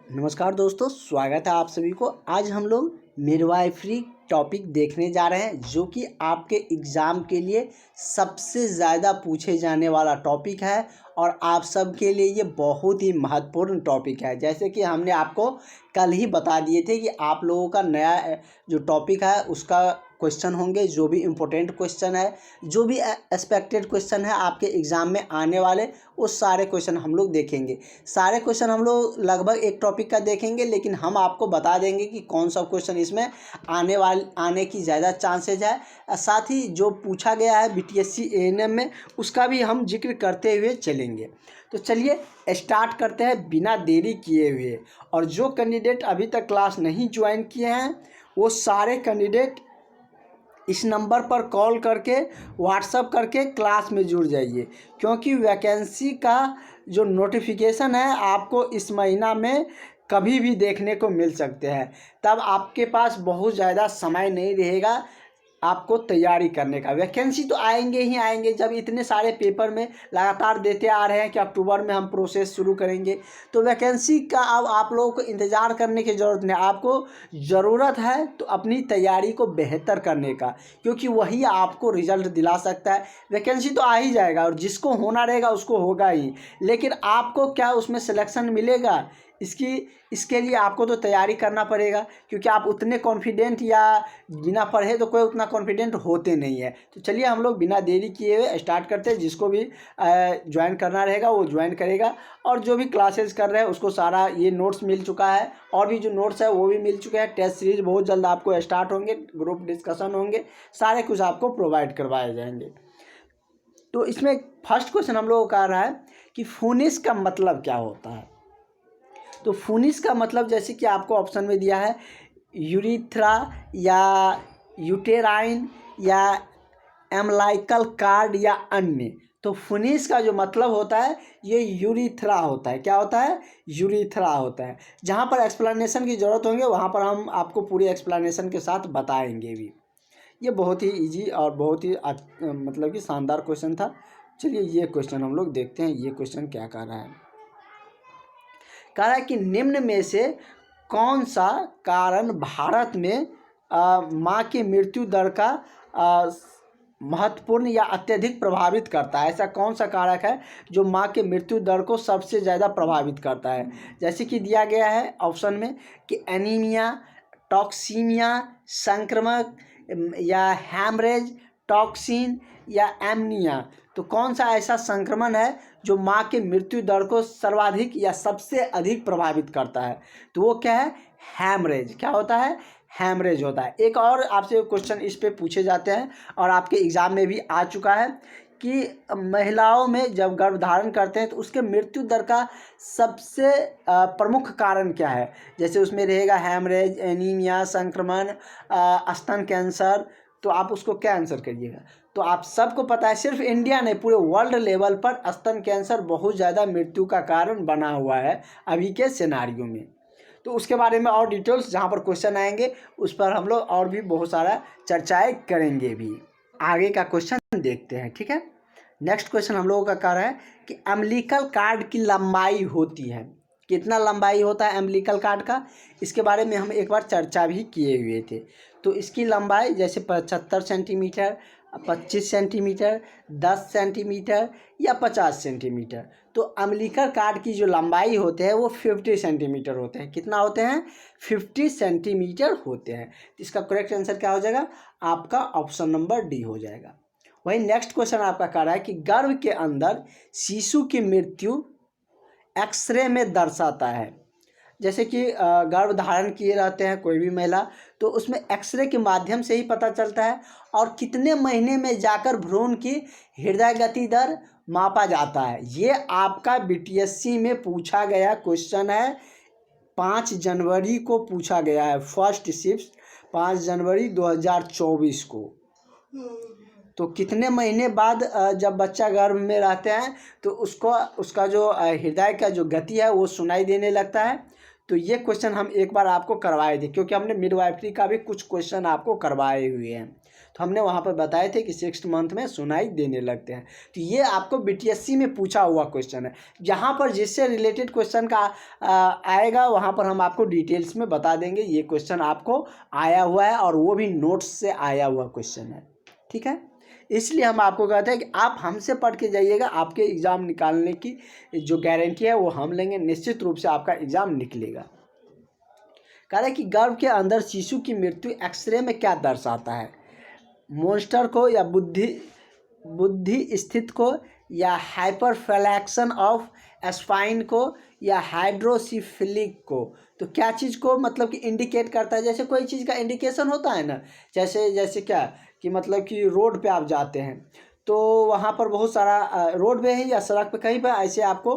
नमस्कार दोस्तों, स्वागत है आप सभी को। आज हम लोग मिडवाइफरी टॉपिक देखने जा रहे हैं, जो कि आपके एग्ज़ाम के लिए सबसे ज़्यादा पूछे जाने वाला टॉपिक है और आप सब के लिए ये बहुत ही महत्वपूर्ण टॉपिक है। जैसे कि हमने आपको कल ही बता दिए थे कि आप लोगों का नया जो टॉपिक है उसका क्वेश्चन होंगे, जो भी इम्पोर्टेंट क्वेश्चन है, जो भी एक्सपेक्टेड क्वेश्चन है आपके एग्ज़ाम में आने वाले, वो सारे क्वेश्चन हम लोग देखेंगे। सारे क्वेश्चन हम लोग लगभग एक टॉपिक का देखेंगे, लेकिन हम आपको बता देंगे कि कौन सा क्वेश्चन इसमें आने की ज़्यादा चांसेज है। साथ ही जो पूछा गया है बीटीएससी एएनएम में, उसका भी हम जिक्र करते हुए चलेंगे। तो चलिए स्टार्ट करते हैं बिना देरी किए हुए। और जो कैंडिडेट अभी तक क्लास नहीं ज्वाइन किए हैं, वो सारे कैंडिडेट इस नंबर पर कॉल करके व्हाट्सअप करके क्लास में जुड़ जाइए, क्योंकि वैकेंसी का जो नोटिफिकेशन है आपको इस महीना में कभी भी देखने को मिल सकते हैं। तब आपके पास बहुत ज़्यादा समय नहीं रहेगा आपको तैयारी करने का। वैकेंसी तो आएंगे ही आएंगे, जब इतने सारे पेपर में लगातार देते आ रहे हैं कि अक्टूबर में हम प्रोसेस शुरू करेंगे, तो वैकेंसी का अब आप लोगों को इंतज़ार करने की ज़रूरत नहीं। आपको ज़रूरत है तो अपनी तैयारी को बेहतर करने का, क्योंकि वही आपको रिज़ल्ट दिला सकता है। वैकेंसी तो आ ही जाएगा और जिसको होना रहेगा उसको होगा ही, लेकिन आपको क्या उसमें सिलेक्शन मिलेगा, इसके लिए आपको तो तैयारी करना पड़ेगा, क्योंकि आप उतने कॉन्फिडेंट या बिना पढ़े तो कोई उतना कॉन्फिडेंट होते नहीं है। तो चलिए हम लोग बिना देरी किए हुए स्टार्ट करते हैं। जिसको भी ज्वाइन करना रहेगा वो ज्वाइन करेगा, और जो भी क्लासेस कर रहे हैं उसको सारा ये नोट्स मिल चुका है, और भी जो नोट्स है वो भी मिल चुके हैं। टेस्ट सीरीज बहुत जल्द आपको स्टार्ट होंगे, ग्रुप डिस्कशन होंगे, सारे कुछ आपको प्रोवाइड करवाए जाएंगे। तो इसमें फर्स्ट क्वेश्चन हम लोगों का आ रहा है कि फुनिस का मतलब क्या होता है। तो फुनिस का मतलब जैसे कि आपको ऑप्शन में दिया है यूरिथ्रा या यूटेराइन या एम्ब्लाइकल कार्ड या अन्य। तो फुनिस का जो मतलब होता है ये यूरिथ्रा होता है। क्या होता है? यूरिथ्रा होता है। जहाँ पर एक्सप्लेनेशन की ज़रूरत होंगे वहाँ पर हम आपको पूरी एक्सप्लेनेशन के साथ बताएंगे भी। ये बहुत ही इजी और बहुत ही मतलब कि शानदार क्वेश्चन था। चलिए ये क्वेश्चन हम लोग देखते हैं, ये क्वेश्चन क्या कह रहा है। कह रहा है कि निम्न में से कौन सा कारण भारत में माँ की मृत्यु दर का महत्वपूर्ण या अत्यधिक प्रभावित करता है। ऐसा कौन सा कारक है जो माँ के मृत्यु दर को सबसे ज़्यादा प्रभावित करता है। जैसे कि दिया गया है ऑप्शन में कि एनीमिया, टॉक्सीमिया, संक्रमक या हैमरेज, टॉक्सिन या एमनिया। तो कौन सा ऐसा संक्रमण है जो माँ के मृत्यु दर को सर्वाधिक या सबसे अधिक प्रभावित करता है। तो वो क्या है? हैमरेज। क्या होता है? हैमरेज होता है। एक और आपसे क्वेश्चन इस पे पूछे जाते हैं और आपके एग्ज़ाम में भी आ चुका है कि महिलाओं में जब गर्भधारण करते हैं तो उसके मृत्यु दर का सबसे प्रमुख कारण क्या है। जैसे उसमें रहेगा हैमरेज, एनीमिया, संक्रमण, स्तन कैंसर। तो आप उसको क्या आंसर करिएगा? तो आप सबको पता है, सिर्फ इंडिया नहीं पूरे वर्ल्ड लेवल पर स्तन कैंसर बहुत ज़्यादा मृत्यु का कारण बना हुआ है अभी के सिनारियों में। तो उसके बारे में और डिटेल्स जहाँ पर क्वेश्चन आएंगे उस पर हम लोग और भी बहुत सारा चर्चाएं करेंगे भी। आगे का क्वेश्चन देखते हैं, ठीक है। नेक्स्ट क्वेश्चन हम लोगों का कह रहा है कि अम्बिलिकल कार्ड की लंबाई होती है। कितना लंबाई होता है अम्बिलिकल कार्ड का, इसके बारे में हम एक बार चर्चा भी किए हुए थे। तो इसकी लंबाई जैसे 75 सेंटीमीटर, 25 सेंटीमीटर, 10 सेंटीमीटर या 50 सेंटीमीटर। तो अम्बिलिकल कार्ड की जो लंबाई होते हैं वो 50 सेंटीमीटर होते हैं। कितना होते हैं? 50 सेंटीमीटर होते हैं। तो इसका करेक्ट आंसर क्या हो जाएगा? आपका ऑप्शन नंबर डी हो जाएगा। वही नेक्स्ट क्वेश्चन आपका कह रहा है कि गर्भ के अंदर शिशु की मृत्यु एक्सरे में दर्शाता है। जैसे कि गर्भ धारण किए रहते हैं कोई भी महिला, तो उसमें एक्सरे के माध्यम से ही पता चलता है, और कितने महीने में जाकर भ्रूण की हृदय गति दर मापा जाता है। ये आपका बीटीएससी में पूछा गया क्वेश्चन है। 5 जनवरी को पूछा गया है, फर्स्ट शिफ्ट 5 जनवरी 2024 को। तो कितने महीने बाद जब बच्चा गर्भ में रहते हैं तो उसका जो हृदय का जो गति है वो सुनाई देने लगता है। तो ये क्वेश्चन हम एक बार आपको करवाए थे, क्योंकि हमने मिडवाइफरी का भी कुछ क्वेश्चन आपको करवाए हुए हैं। तो हमने वहाँ पर बताए थे कि 6th मंथ में सुनाई देने लगते हैं। तो ये आपको बीटीएससी में पूछा हुआ क्वेश्चन है। जहाँ पर जिससे रिलेटेड क्वेश्चन का आएगा वहाँ पर हम आपको डिटेल्स में बता देंगे। ये क्वेश्चन आपको आया हुआ है और वो भी नोट्स से आया हुआ क्वेश्चन है, ठीक है। इसलिए हम आपको कहते हैं कि आप हमसे पढ़ के जाइएगा, आपके एग्ज़ाम निकालने की जो गारंटी है वो हम लेंगे, निश्चित रूप से आपका एग्ज़ाम निकलेगा। कह रहे कि गर्भ के अंदर शिशु की मृत्यु एक्सरे में क्या दर्शाता है? मॉन्स्टर को या बुद्धि स्थित को या हाइपरफ्लैक्शन ऑफ स्पाइन को या हाइड्रोसिफिलिक को? तो क्या चीज़ को मतलब कि इंडिकेट करता है? जैसे कोई चीज़ का इंडिकेशन होता है ना, जैसे क्या कि मतलब कि रोड पे आप जाते हैं तो वहाँ पर बहुत सारा रोड पे है या सड़क पे कहीं पर ऐसे आपको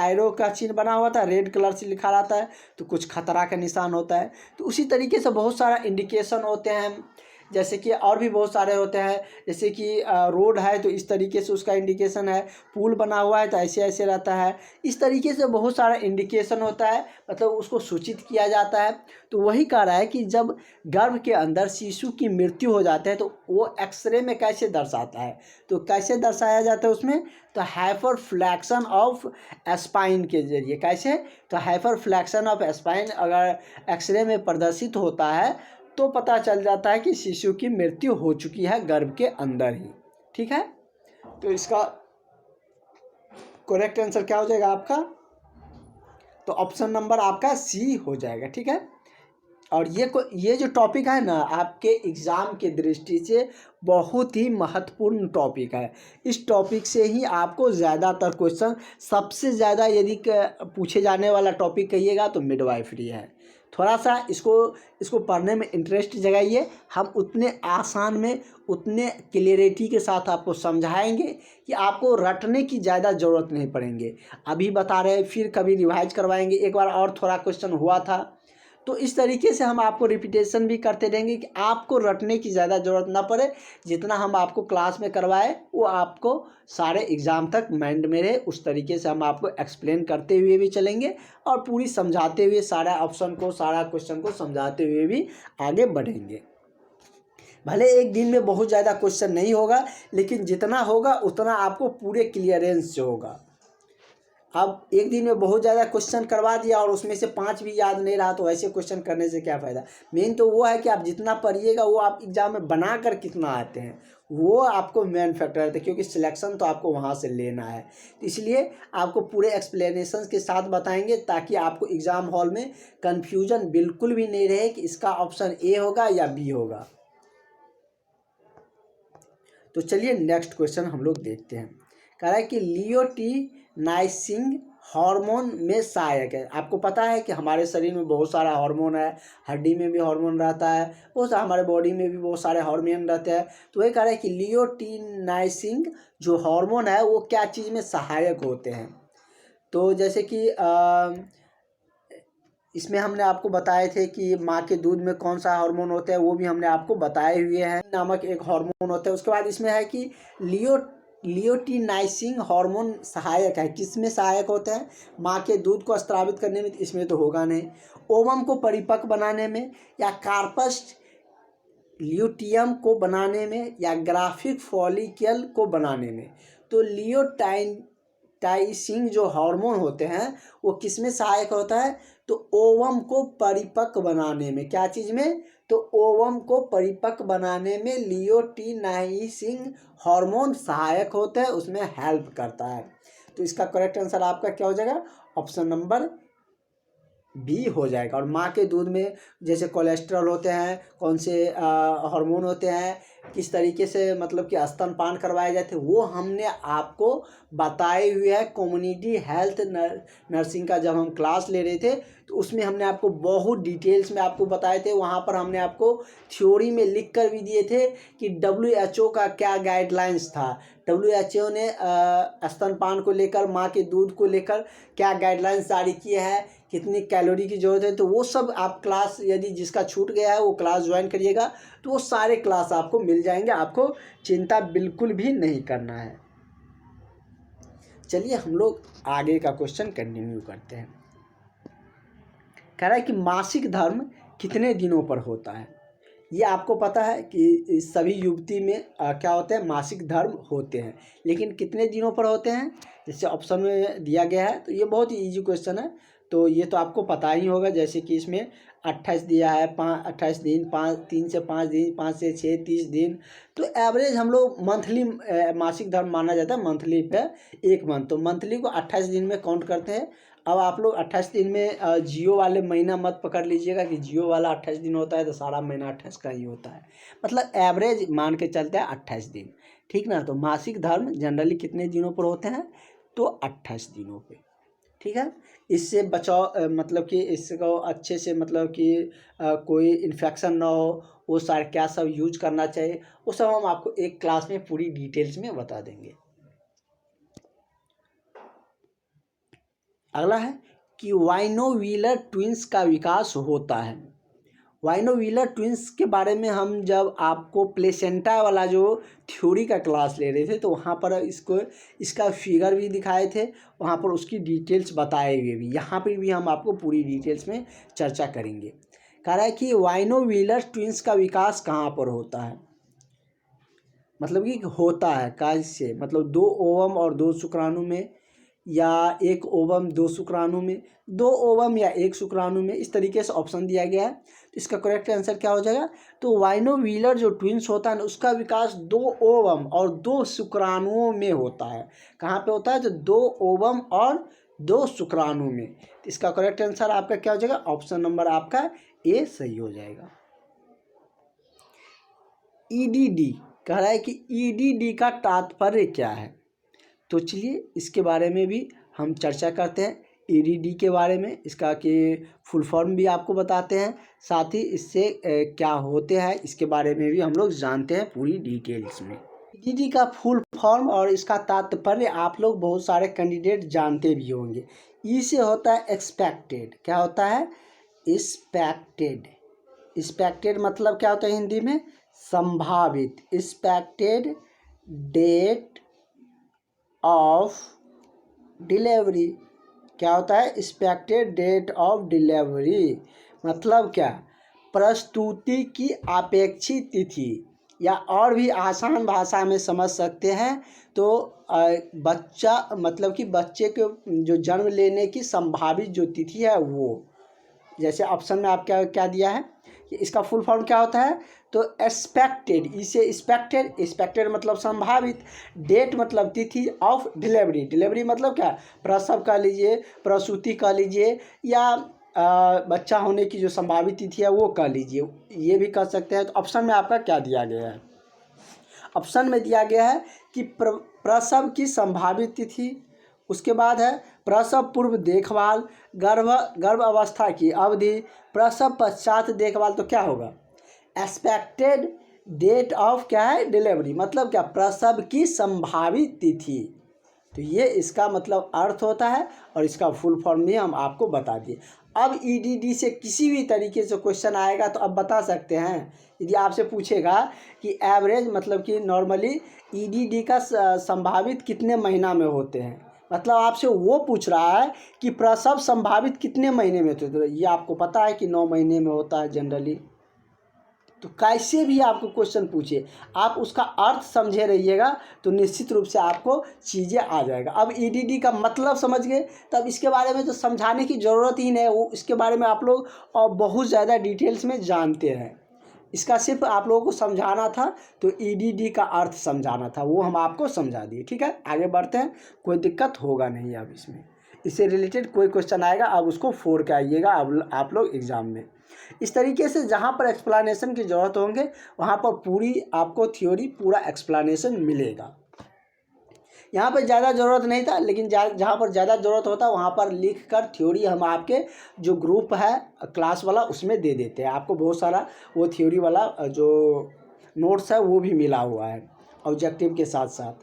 एरो का चिन्ह बना हुआ था, रेड कलर से लिखा रहता है, तो कुछ खतरा का निशान होता है। तो उसी तरीके से बहुत सारा इंडिकेशन होते हैं, जैसे कि और भी बहुत सारे होते हैं। जैसे कि रोड है तो इस तरीके से उसका इंडिकेशन है, पुल बना हुआ है तो ऐसे ऐसे रहता है। इस तरीके से बहुत सारा इंडिकेशन होता है, मतलब उसको सूचित किया जाता है। तो वही कह रहा है कि जब गर्भ के अंदर शिशु की मृत्यु हो जाती है तो वो एक्सरे में कैसे दर्शाता है? तो कैसे दर्शाया जाता है उसमें? तो हाइपरफ्लैक्शन ऑफ स्पाइन के जरिए। कैसे? तो हाइपरफ्लैक्शन ऑफ स्पाइन अगर एक्सरे में प्रदर्शित होता है तो पता चल जाता है कि शिशु की मृत्यु हो चुकी है गर्भ के अंदर ही, ठीक है। तो इसका करेक्ट आंसर क्या हो जाएगा आपका? तो ऑप्शन नंबर आपका सी हो जाएगा, ठीक है। और ये जो टॉपिक है ना आपके एग्ज़ाम के दृष्टि से बहुत ही महत्वपूर्ण टॉपिक है। इस टॉपिक से ही आपको ज़्यादातर क्वेश्चन, सबसे ज़्यादा यदि पूछे जाने वाला टॉपिक कहिएगा तो मिडवाइफरी है। थोड़ा सा इसको पढ़ने में इंटरेस्ट जगाइए। हम उतने आसान में, उतने क्लियरिटी के साथ आपको समझाएंगे कि आपको रटने की ज़्यादा ज़रूरत नहीं पड़ेंगे। अभी बता रहे हैं, फिर कभी रिवाइज करवाएंगे, एक बार और थोड़ा क्वेश्चन हुआ था, तो इस तरीके से हम आपको रिपीटेशन भी करते रहेंगे कि आपको रटने की ज़्यादा ज़रूरत ना पड़े। जितना हम आपको क्लास में करवाए वो आपको सारे एग्ज़ाम तक माइंड में रहे, उस तरीके से हम आपको एक्सप्लेन करते हुए भी चलेंगे और पूरी समझाते हुए सारा ऑप्शन को, सारा क्वेश्चन को समझाते हुए भी आगे बढ़ेंगे। भले एक दिन में बहुत ज़्यादा क्वेश्चन नहीं होगा, लेकिन जितना होगा उतना आपको पूरे क्लियरेंस से होगा। अब एक दिन में बहुत ज़्यादा क्वेश्चन करवा दिया और उसमें से 5 भी याद नहीं रहा, तो ऐसे क्वेश्चन करने से क्या फ़ायदा? मेन तो वो है कि आप जितना पढ़िएगा वो आप एग्ज़ाम में बना कर कितना आते हैं, वो आपको मेन फैक्टर है, क्योंकि सिलेक्शन तो आपको वहाँ से लेना है। तो इसलिए आपको पूरे एक्सप्लेनेशन के साथ बताएंगे ताकि आपको एग्ज़ाम हॉल में कन्फ्यूजन बिल्कुल भी नहीं रहे कि इसका ऑप्शन ए होगा या बी होगा। तो चलिए नेक्स्ट क्वेश्चन हम लोग देखते हैं। कह रहा है कि लियोटिनाइसिंग हार्मोन में सहायक है। आपको पता है कि हमारे शरीर में बहुत सारा हार्मोन है, हड्डी में भी हार्मोन रहता है, बहुत सारा हमारे बॉडी में भी बहुत सारे हार्मोन रहते हैं। तो वही कह रहा है कि लियोटिनाइसिंग जो हार्मोन है वो क्या चीज़ में सहायक होते हैं? तो जैसे कि इसमें हमने आपको बताए थे कि माँ के दूध में कौन सा हार्मोन होता है, वो भी हमने आपको बताए हुए हैं। नामक एक हार्मोन होता है। उसके बाद इसमें है कि लियोटिनाइसिंग हार्मोन सहायक है। किस में सहायक होते हैं? माँ के दूध को स्रावित करने में, इसमें तो होगा नहीं। ओवम को परिपक्व बनाने में, या कार्पस ल्यूटियम को बनाने में, या ग्राफिक फॉलिकल को बनाने में। तो लियोटाइसिंग जो हार्मोन होते हैं वो किस में सहायक होता है? तो ओवम को परिपक्व बनाने में। क्या चीज़ में? तो ओवम को परिपक्व बनाने में लियोटिनाइसिंग हार्मोन सहायक होते हैं, उसमें हेल्प करता है। तो इसका करेक्ट आंसर आपका क्या हो जाएगा? ऑप्शन नंबर बी हो जाएगा। और माँ के दूध में जैसे कोलेस्ट्रॉल होते हैं, कौन से हार्मोन होते हैं, किस तरीके से मतलब कि स्तनपान करवाए जाते हैं, वो हमने आपको बताए हुए है। कम्युनिटी हेल्थ नर्सिंग का जब हम क्लास ले रहे थे तो उसमें हमने आपको बहुत डिटेल्स में आपको बताए थे। वहाँ पर हमने आपको थ्योरी में लिख कर भी दिए थे कि WHO का क्या गाइडलाइंस था। WHO ने स्तनपान को लेकर, माँ के दूध को लेकर क्या गाइडलाइंस जारी किए हैं, कितनी कैलोरी की ज़रूरत है। तो वो सब आप क्लास, यदि जिसका छूट गया है वो क्लास ज्वाइन करिएगा तो वो सारे क्लास आपको मिल जाएंगे। आपको चिंता बिल्कुल भी नहीं करना है। चलिए हम लोग आगे का क्वेश्चन कंटिन्यू करते हैं। कह रहा है कि मासिक धर्म कितने दिनों पर होता है? ये आपको पता है कि सभी युवती में क्या होते हैं, मासिक धर्म होते हैं, लेकिन कितने दिनों पर होते हैं, जैसे ऑप्शन में दिया गया है। तो ये बहुत ही ईजी क्वेश्चन है, तो ये तो आपको पता ही होगा। जैसे कि इसमें 28 दिया है, 28 दिन, 3 से 5 दिन, 5 से 6, 30 दिन। तो एवरेज हम लोग मंथली मासिक धर्म माना जाता है, मंथली पे एक मंथ, तो मंथली को 28 दिन में काउंट करते हैं। अब आप लोग 28 दिन में जियो वाले महीना मत पकड़ लीजिएगा कि जियो वाला 28 दिन होता है तो सारा महीना 28 का ही होता है, मतलब एवरेज मान के चलते हैं 28 दिन, ठीक ना। तो मासिक धर्म जनरली कितने दिनों पर होते हैं, तो 28 दिनों पे, ठीक है। इससे बचाव मतलब कि इसको अच्छे से, मतलब कि कोई इन्फेक्शन ना हो, वो सारे क्या सब यूज करना चाहिए, वो सब हम आपको एक क्लास में पूरी डिटेल्स में बता देंगे। अगला है कि वाइनोविलर ट्विंस का विकास होता है। वाइनोविलर ट्विंस के बारे में हम जब आपको प्लेसेंटा वाला जो थ्योरी का क्लास ले रहे थे, तो वहाँ पर इसका फिगर भी दिखाए थे, वहाँ पर उसकी डिटेल्स बताए हुए भी, यहाँ पर भी हम आपको पूरी डिटेल्स में चर्चा करेंगे। कह रहा है कि वाइनोविलर ट्विंस का विकास कहाँ पर होता है, मतलब कि होता है कैसे, मतलब 2 ओवम और 2 शुक्राणु में, या 1 ओवम 2 शुक्राणु में, 2 ओवम या 1 शुक्राणु में, इस तरीके से ऑप्शन दिया गया है। तो इसका करेक्ट आंसर क्या हो जाएगा, तो वाइनोविलर जो ट्विंस होता है ना, उसका विकास 2 ओवम और 2 शुक्राणुओं में होता है। कहाँ पे होता है, तो 2 ओवम और 2 शुक्राणु में। तो इसका करेक्ट आंसर आपका क्या हो जाएगा, ऑप्शन नंबर आपका ए सही हो जाएगा। ईडीडी कह रहा है कि ईडीडी का तात्पर्य क्या है, तो चलिए इसके बारे में भी हम चर्चा करते हैं। ईडीडी के बारे में, इसका कि फुल फॉर्म भी आपको बताते हैं, साथ ही इससे क्या होते हैं इसके बारे में भी हम लोग जानते हैं पूरी डिटेल्स में। ईडीडी का फुल फॉर्म और इसका तात्पर्य आप लोग बहुत सारे कैंडिडेट जानते भी होंगे। ई से होता है एक्सपेक्टेड, क्या होता है, एक्सपेक्टेड। एक्सपेक्टेड मतलब क्या होता है हिंदी में, संभावित। एक्सपेक्टेड डेट ऑफ डिलीवरी, क्या होता है, एक्सपेक्टेड डेट ऑफ डिलीवरी मतलब क्या, प्रस्तुति की अपेक्षित तिथि, या और भी आसान भाषा में समझ सकते हैं तो बच्चा, मतलब कि बच्चे के जो जन्म लेने की संभावित जो तिथि है वो, जैसे ऑप्शन में आप क्या क्या दिया है, इसका फुल फॉर्म क्या होता है, तो एक्सपेक्टेड, इसे एक्सपेक्टेड मतलब संभावित, डेट मतलब तिथि, ऑफ डिलीवरी, डिलीवरी मतलब क्या, प्रसव कह लीजिए, प्रसूति कह लीजिए, या बच्चा होने की जो संभावित तिथि है वो कह लीजिए, ये भी कर सकते हैं। तो ऑप्शन में आपका क्या दिया गया है, ऑप्शन में दिया गया है कि प्रसव की संभावित तिथि, उसके बाद है प्रसव पूर्व देखभाल, गर्भ अवस्था की अवधि, प्रसव पश्चात देखभाल, तो क्या होगा, एक्सपेक्टेड डेट ऑफ क्या है, डिलीवरी मतलब क्या, प्रसव की संभावित तिथि। तो ये इसका मतलब अर्थ होता है, और इसका फुल फॉर्म भी हम आपको बता दिए। अब ईडीडी से किसी भी तरीके से क्वेश्चन आएगा तो अब बता सकते हैं, यदि आपसे पूछेगा कि एवरेज मतलब कि नॉर्मली ईडीडी का संभावित कितने महीना में होते हैं, मतलब आपसे वो पूछ रहा है कि प्रसव संभावित कितने महीने में होते हैं, तो ये आपको पता है कि 9 महीने में होता है जनरली। तो कैसे भी आपको क्वेश्चन पूछे, आप उसका अर्थ समझे रहिएगा तो निश्चित रूप से आपको चीज़ें आ जाएगा। अब ईडीडी का मतलब समझ गए, तब इसके बारे में तो समझाने की ज़रूरत ही नहीं, वो इसके बारे में आप लोग और बहुत ज़्यादा डिटेल्स में जानते हैं। इसका सिर्फ आप लोगों को समझाना था, तो ईडीडी का अर्थ समझाना था, वो हम आपको समझा दिए। ठीक है, आगे बढ़ते हैं, कोई दिक्कत होगा नहीं अब इसमें, इससे रिलेटेड कोई क्वेश्चन आएगा अब उसको फोड़ के आइएगा अब आप लोग एग्ज़ाम में। इस तरीके से जहाँ पर एक्सप्लेनेशन की ज़रूरत होंगे वहाँ पर पूरी आपको थ्योरी पूरा एक्सप्लेनेशन मिलेगा। यहाँ पर ज़्यादा ज़रूरत नहीं था, लेकिन जहाँ पर ज़्यादा ज़रूरत होता वहाँ पर लिख कर थ्योरी हम आपके जो ग्रुप है क्लास वाला उसमें दे देते हैं। आपको बहुत सारा वो थ्योरी वाला जो नोट्स है वो भी मिला हुआ है ऑब्जेक्टिव के साथ साथ,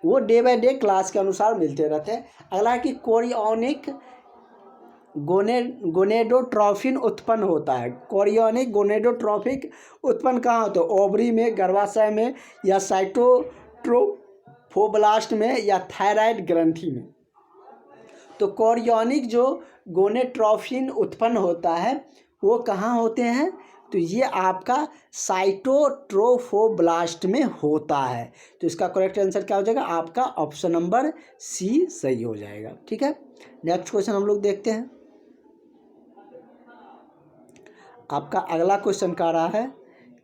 वो डे बाय डे क्लास के अनुसार मिलते रहते हैं। अगला है कि कोरियोनिक गोनेडोट्रॉफिन उत्पन्न होता है। कोरियोनिक गोनेडोट्रॉफिक उत्पन्न कहाँ होता है, ओवरी में, गर्भाशय में, या साइटोट्रोफोब्लास्ट में, या थायराइड ग्रंथि में। तो कोरियोनिक जो गोनेट्रॉफिन उत्पन्न होता है वो कहाँ होते हैं, तो ये आपका साइटोट्रोफोब्लास्ट में होता है। तो इसका करेक्ट आंसर क्या हो जाएगा? आपका ऑप्शन नंबर सी सही हो जाएगा। ठीक है, नेक्स्ट क्वेश्चन हम लोग देखते हैं। आपका अगला क्वेश्चन कह रहा है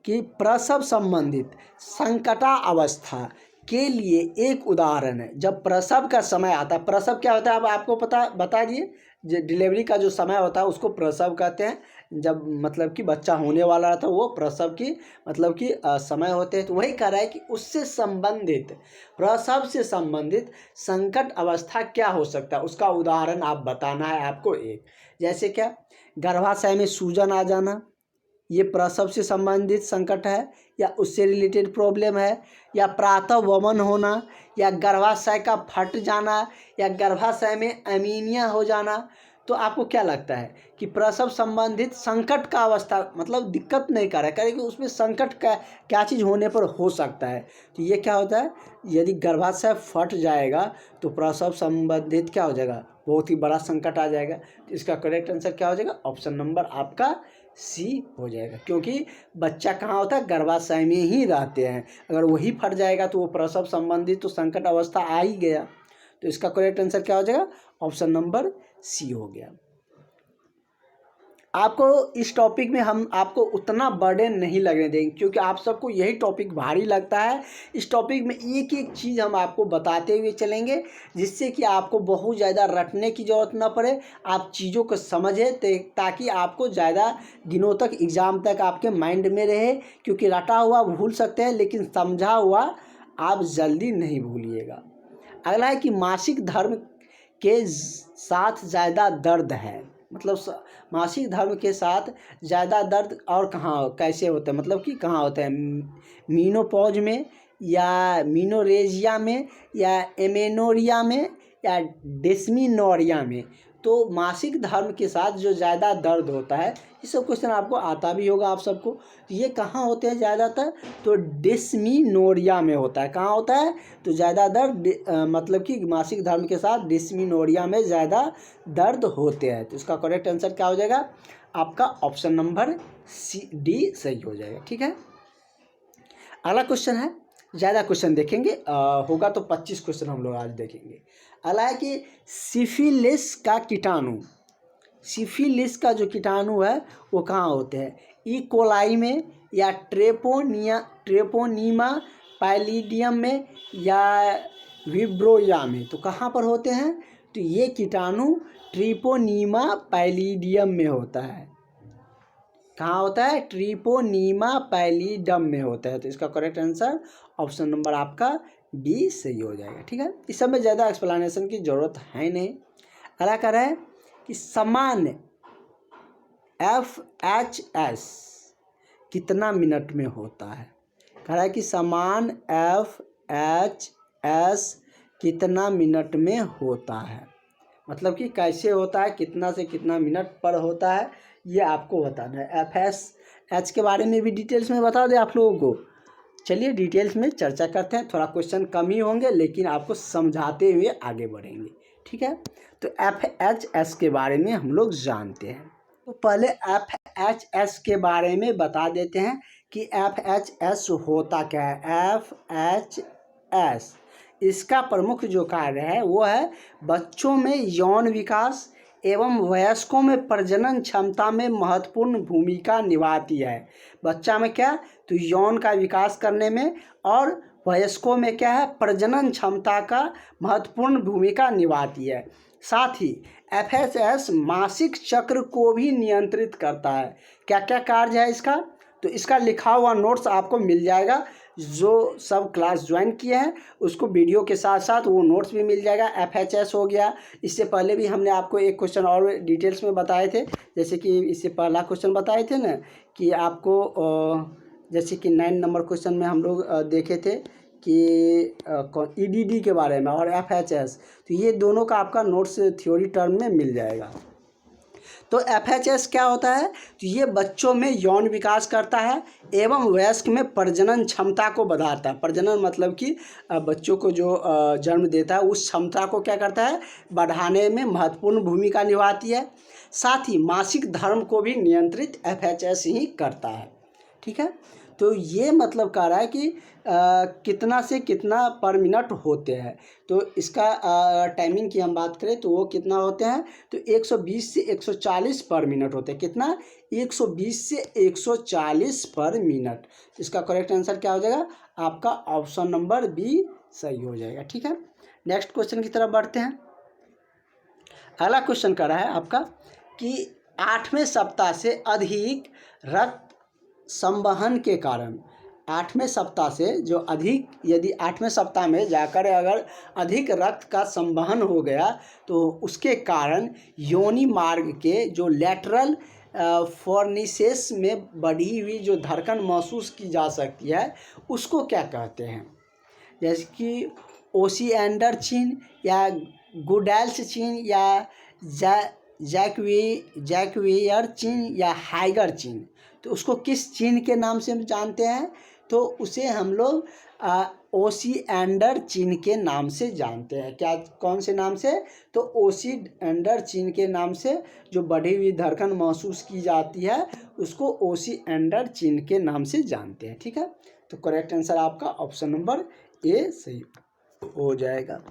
कि प्रसव संबंधित संकटावस्था के लिए एक उदाहरण है। जब प्रसव का समय आता है, प्रसव क्या होता है अब आपको बता दिए, जो डिलीवरी का जो समय होता है उसको प्रसव कहते हैं। जब मतलब कि बच्चा होने वाला रहता है वो प्रसव की मतलब कि समय होते हैं। तो वही कह रहा है कि उससे संबंधित, प्रसव से संबंधित संकट अवस्था क्या हो सकता है, उसका उदाहरण आप बताना है आपको एक। जैसे क्या? गर्भाशय में सूजन आ जाना, ये प्रसव से संबंधित संकट है या उससे रिलेटेड प्रॉब्लम है, या प्रातः वमन होना, या गर्भाशय का फट जाना, या गर्भाशय में अमीनिया हो जाना। तो आपको क्या लगता है कि प्रसव संबंधित संकट का अवस्था मतलब दिक्कत नहीं कर रहा है कि उसमें संकट का क्या चीज़ होने पर हो सकता है? तो ये क्या होता है, यदि गर्भाशय फट जाएगा तो प्रसव संबंधित क्या हो जाएगा, बहुत ही बड़ा संकट आ जाएगा। तो इसका करेक्ट आंसर क्या हो जाएगा? ऑप्शन नंबर आपका सी हो जाएगा, क्योंकि बच्चा कहाँ होता है? गर्भाशय में ही रहते हैं। अगर वही फट जाएगा तो वो प्रसव संबंधित तो संकट अवस्था आ ही गया। तो इसका करेक्ट आंसर क्या हो जाएगा? ऑप्शन नंबर सी हो गया। आपको इस टॉपिक में हम आपको उतना बर्डन नहीं लगने देंगे, क्योंकि आप सबको यही टॉपिक भारी लगता है। इस टॉपिक में एक एक चीज़ हम आपको बताते हुए चलेंगे, जिससे कि आपको बहुत ज़्यादा रटने की ज़रूरत ना पड़े, आप चीज़ों को समझें ताकि आपको ज़्यादा दिनों तक एग्ज़ाम तक आपके माइंड में रहे। क्योंकि रटा हुआ भूल सकते हैं, लेकिन समझा हुआ आप जल्दी नहीं भूलिएगा। अगला है कि मासिक धर्म के साथ ज़्यादा दर्द है, मतलब मासिक धर्म के साथ ज़्यादा दर्द और कहाँ कैसे होता है, मतलब कि कहाँ होता है? मीनोपॉज में, या मीनोरेजिया में, या एमेनोरिया में, या डिस्मीनोरिया में। तो मासिक धर्म के साथ जो ज़्यादा दर्द होता है, ये सब क्वेश्चन आपको आता भी होगा आप सबको। तो ये कहाँ होते हैं ज़्यादातर? तो डिस्मीनोरिया में होता है। कहाँ होता है? तो ज़्यादा दर्द मतलब कि मासिक धर्म के साथ डिस्मीनोरिया में ज़्यादा दर्द होते हैं। तो इसका करेक्ट आंसर क्या हो जाएगा? आपका ऑप्शन नंबर सी डी सही हो जाएगा। ठीक है, अगला क्वेश्चन है, ज़्यादा क्वेश्चन देखेंगे, होगा तो 25 क्वेश्चन हम लोग आज देखेंगे। अगला है कि सिफिलिस का कीटाणु, सिफिलिस का जो कीटाणु है वो कहाँ होते हैं? ई कोलाई में, या ट्रेपोनीमा पैलिडियम में, या विब्रोया में। तो कहाँ पर होते हैं? तो ये कीटाणु ट्रिपोनीमा पैलिडियम में होता है। कहाँ होता है? ट्रिपोनीमा पैलिडम में होता है। तो इसका करेक्ट आंसर ऑप्शन नंबर आपका बी सही हो जाएगा। ठीक है, इस सब में ज़्यादा एक्सप्लेनेशन की ज़रूरत है नहीं। अगला कह रहा है कि सामान्य FHS कितना मिनट में होता है? कह रहा है कि समान FHS कितना मिनट में होता है, मतलब कि कैसे होता है, कितना से कितना मिनट पर होता है, ये आपको बताना है। FSH के बारे में भी डिटेल्स में बता दें आप लोगों को। चलिए डिटेल्स में चर्चा करते हैं, थोड़ा क्वेश्चन कम ही होंगे लेकिन आपको समझाते हुए आगे बढ़ेंगे। ठीक है, तो FHS के बारे में हम लोग जानते हैं। तो पहले FHS के बारे में बता देते हैं कि FHS होता क्या है। FHS इसका प्रमुख जो कार्य है वो है बच्चों में यौन विकास एवं वयस्कों में प्रजनन क्षमता में महत्वपूर्ण भूमिका निभाती है। बच्चा में क्या? तो यौन का विकास करने में, और वयस्कों में क्या है? प्रजनन क्षमता का महत्वपूर्ण भूमिका निभाती है। साथ ही FHS मासिक चक्र को भी नियंत्रित करता है। क्या क्या कार्य है इसका? तो इसका लिखा हुआ नोट्स आपको मिल जाएगा। जो सब क्लास ज्वाइन किए हैं उसको वीडियो के साथ साथ वो नोट्स भी मिल जाएगा। FHS हो गया, इससे पहले भी हमने आपको एक क्वेश्चन और डिटेल्स में बताए थे, जैसे कि इससे पहला क्वेश्चन बताए थे ना कि आपको जैसे कि 9 नंबर क्वेश्चन में हम लोग देखे थे कि EDD के बारे में और FHS। तो ये दोनों का आपका नोट्स थ्योरी टर्म में मिल जाएगा। तो FHS क्या होता है? तो ये बच्चों में यौन विकास करता है एवं वयस्क में प्रजनन क्षमता को बढ़ाता है। प्रजनन मतलब कि बच्चों को जो जन्म देता है उस क्षमता को क्या करता है? बढ़ाने में महत्वपूर्ण भूमिका निभाती है। साथ ही मासिक धर्म को भी नियंत्रित FHS ही करता है। ठीक है, तो ये मतलब कह रहा है कि कितना से कितना पर मिनट होते हैं। तो इसका टाइमिंग की हम बात करें तो वो कितना होते हैं? तो 120 से 140 पर मिनट होते हैं। कितना? 120 से 140 पर मिनट। इसका करेक्ट आंसर क्या हो जाएगा? आपका ऑप्शन नंबर बी सही हो जाएगा। ठीक है, नेक्स्ट क्वेश्चन की तरफ बढ़ते हैं। अगला क्वेश्चन कर रहा है आपका कि 8वें सप्ताह से अधिक रक्त संवहन के कारण, 8वें सप्ताह से जो अधिक, यदि 8वें सप्ताह में जाकर अगर अधिक रक्त का संवहन हो गया तो उसके कारण योनि मार्ग के जो लेटरल फोर्निसेस में बढ़ी हुई जो धड़कन महसूस की जा सकती है उसको क्या कहते हैं? जैसे कि ओसिएंडर चिन्ह या गुडेल्स चिन्ह या जैक्वियर चिन्ह या हाइगर चिन्ह। तो उसको किस चिन्ह के नाम से हम जानते हैं? तो उसे हम लोग ओसिएंडर चिन्ह के नाम से जानते हैं। क्या, कौन से नाम से? तो ओसिएंडर चिन्ह के नाम से जो बढ़ी हुई धड़कन महसूस की जाती है उसको ओसिएंडर चिन्ह के नाम से जानते हैं। ठीक है, तो करेक्ट आंसर आपका ऑप्शन नंबर ए सही हो जाएगा।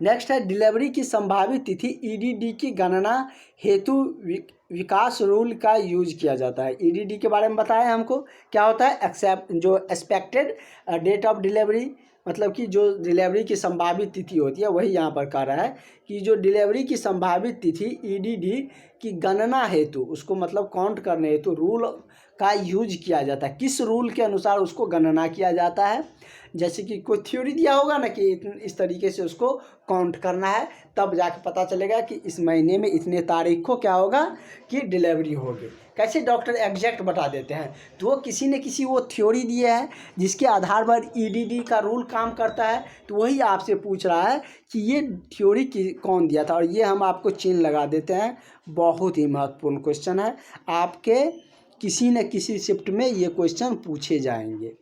नेक्स्ट है डिलीवरी की संभावित तिथि। EDD की गणना हेतु विकास रूल का यूज किया जाता है। EDD के बारे में बताया हमको क्या होता है? एक्सपेक्टेड डेट ऑफ डिलीवरी, मतलब कि जो डिलीवरी की संभावित तिथि होती है वही यहाँ पर कह रहा है कि जो डिलीवरी की संभावित तिथि EDD की गणना हेतु, उसको मतलब काउंट करने हेतु रूल का यूज किया जाता है। किस रूल के अनुसार उसको गणना किया जाता है? जैसे कि कोई थ्योरी दिया होगा ना कि इस तरीके से उसको काउंट करना है, तब जाके पता चलेगा कि इस महीने में इतने तारीख को क्या होगा कि डिलीवरी होगी। कैसे डॉक्टर एग्जैक्ट बता देते हैं? तो वो किसी न किसी वो थ्योरी दिया है जिसके आधार पर EDD का रूल काम करता है। तो वही आपसे पूछ रहा है कि ये थ्योरी कौन दिया था, और ये हम आपको चिन्ह लगा देते हैं। बहुत ही महत्वपूर्ण क्वेश्चन है, आपके किसी न किसी शिफ्ट में ये क्वेश्चन पूछे जाएंगे।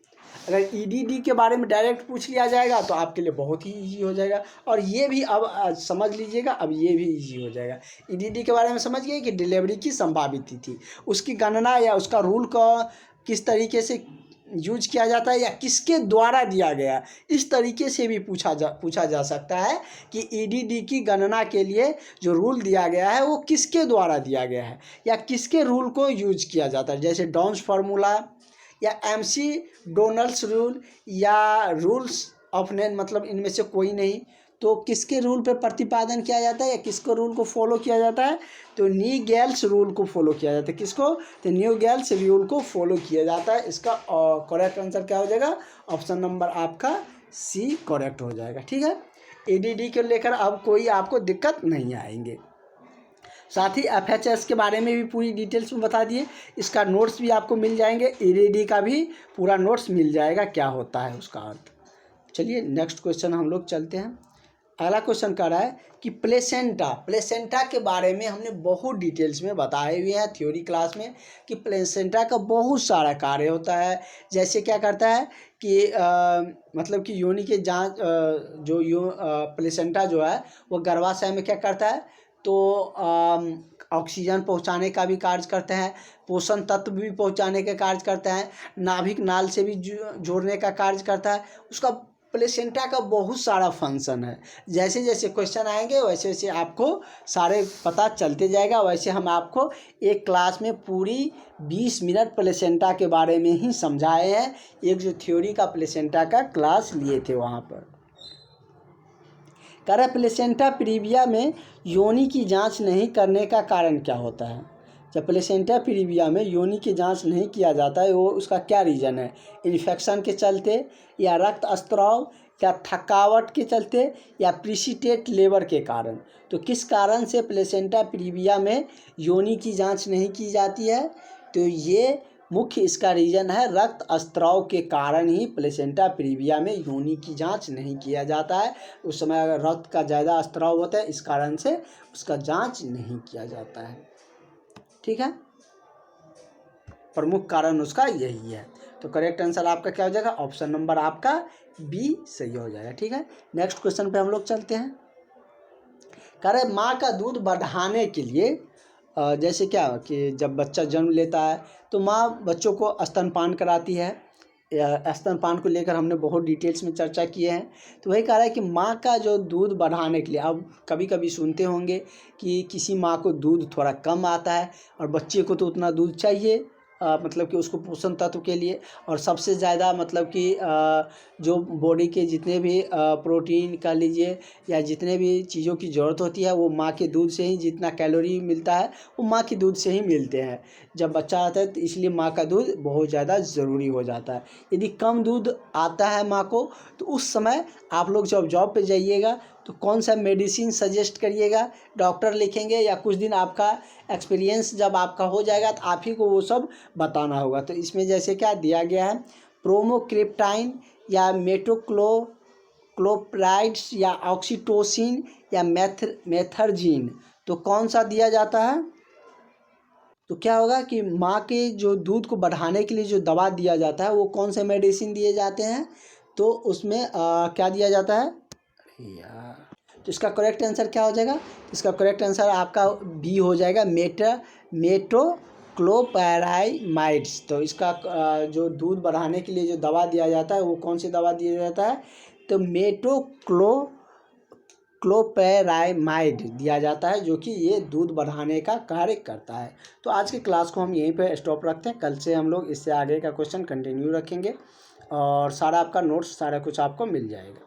अगर EDD के बारे में डायरेक्ट पूछ लिया जाएगा तो आपके लिए बहुत ही ईजी हो जाएगा। और ये भी अब समझ लीजिएगा, अब ये भी ईजी हो जाएगा। EDD के बारे में समझ गए कि डिलीवरी की संभावित तिथि, उसकी गणना या उसका रूल का किस तरीके से यूज किया जाता है या किसके द्वारा दिया गया, इस तरीके से भी पूछा जा सकता है कि EDD की गणना के लिए जो रूल दिया गया है वो किसके द्वारा दिया गया है या किसके रूल को यूज किया जाता है। जैसे डॉन्स फार्मूला या MC डोनल्ड्स रूल या रूल्स ऑफ नेन, मतलब इनमें से कोई नहीं। तो किसके रूल पर प्रतिपादन किया जाता है या किसको रूल को फॉलो किया जाता है? तो न्यूगेल्स रूल को फॉलो किया जाता है। किसको? तो न्यूगेल्स रूल को फॉलो किया जाता है। इसका करेक्ट आंसर क्या हो जाएगा? ऑप्शन नंबर आपका C करेक्ट हो जाएगा। ठीक है, EDD को लेकर अब कोई आपको दिक्कत नहीं आएंगे। साथ ही FHS के बारे में भी पूरी डिटेल्स में बता दिए। इसका नोट्स भी आपको मिल जाएंगे, EDD का भी पूरा नोट्स मिल जाएगा, क्या होता है उसका अर्थ। चलिए नेक्स्ट क्वेश्चन हम लोग चलते हैं। अगला क्वेश्चन कह रहा है कि प्लेसेंटा के बारे में हमने बहुत डिटेल्स में बताए हुए हैं थ्योरी क्लास में कि प्लेसेंटा का बहुत सारा कार्य होता है। जैसे क्या करता है कि मतलब कि योनि के जांच प्लेसेंटा जो है वो गर्भाशय में क्या करता है? तो ऑक्सीजन पहुंचाने का भी कार्य करता है, पोषण तत्व भी पहुंचाने का कार्य करता है, नाभिक नाल से भी जोड़ने का कार्य करता है। उसका प्लेसेंटा का बहुत सारा फंक्शन है। जैसे जैसे क्वेश्चन आएंगे वैसे वैसे आपको सारे पता चलते जाएगा। वैसे हम आपको एक क्लास में पूरी 20 मिनट प्लेसेंटा के बारे में ही समझाए हैं। एक जो थ्योरी का प्लेसेंटा का क्लास लिए थे वहाँ पर। कह रहा प्लेसेंटा प्रीविया में योनि की जांच नहीं करने का कारण क्या होता है? जब प्लेसेंटा प्रीविया में योनि की जांच नहीं किया जाता है वो उसका क्या रीज़न है? इन्फेक्शन के चलते या रक्त स्त्राव या थकावट के चलते या प्रीसिटेट लेबर के कारण? तो किस कारण से प्लेसेंटा प्रीविया में योनि की जांच नहीं की जाती है? तो ये मुख्य इसका रीज़न है रक्त स्त्राव के कारण ही प्लेसेंटा प्रीविया में योनि की जांच नहीं किया जाता है। उस समय अगर रक्त का ज़्यादा स्त्राव होता है, इस कारण से उसका जांच नहीं किया जाता है। ठीक है, प्रमुख कारण उसका यही है। तो करेक्ट आंसर आपका क्या हो जाएगा? ऑप्शन नंबर आपका बी सही हो जाएगा। ठीक है, नेक्स्ट क्वेश्चन पे हम लोग चलते हैं। कह रहे माँ का दूध बढ़ाने के लिए जैसे क्या कि जब बच्चा जन्म लेता है तो माँ बच्चों को स्तनपान कराती है। स्तनपान को लेकर हमने बहुत डिटेल्स में चर्चा किए हैं। तो वही कह रहा है कि माँ का जो दूध बढ़ाने के लिए, अब कभी कभी सुनते होंगे कि किसी माँ को दूध थोड़ा कम आता है और बच्चे को तो उतना दूध चाहिए, मतलब कि उसको पोषण तत्व के लिए। और सबसे ज़्यादा मतलब कि जो बॉडी के जितने भी प्रोटीन कह लीजिए या जितने भी चीज़ों की ज़रूरत होती है वो माँ के दूध से ही, जितना कैलोरी मिलता है वो माँ के दूध से ही मिलते हैं जब बच्चा आता है। तो इसलिए माँ का दूध बहुत ज़्यादा ज़रूरी हो जाता है। यदि कम दूध आता है माँ को तो उस समय आप लोग जब जॉब पे जाइएगा तो कौन सा मेडिसिन सजेस्ट करिएगा, डॉक्टर लिखेंगे या कुछ दिन आपका एक्सपीरियंस जब आपका हो जाएगा तो आप ही को वो सब बताना होगा। तो इसमें जैसे क्या दिया गया है, प्रोमोक्रिप्टाइन या मेटोक्लोप्राइड्स या ऑक्सीटोसिन या मेथर्जीन, तो कौन सा दिया जाता है? तो क्या होगा कि माँ के जो दूध को बढ़ाने के लिए जो दवा दिया जाता है वो कौन से मेडिसिन दिए जाते हैं? तो उसमें क्या दिया जाता है? अरे यार, तो इसका करेक्ट आंसर क्या हो जाएगा? इसका करेक्ट आंसर आपका बी हो जाएगा, मेटोक्लोपैरामाइड्स। तो इसका जो दूध बढ़ाने के लिए जो दवा दिया जाता है वो कौन सी दवा दिया जाता है? तो मेटोक्लोपैरामाइड दिया जाता है, जो कि ये दूध बढ़ाने का कार्य करता है। तो आज की क्लास को हम यहीं पे स्टॉप रखते हैं। कल से हम लोग इससे आगे का क्वेश्चन कंटिन्यू रखेंगे और सारा आपका नोट्स सारा कुछ आपको मिल जाएगा।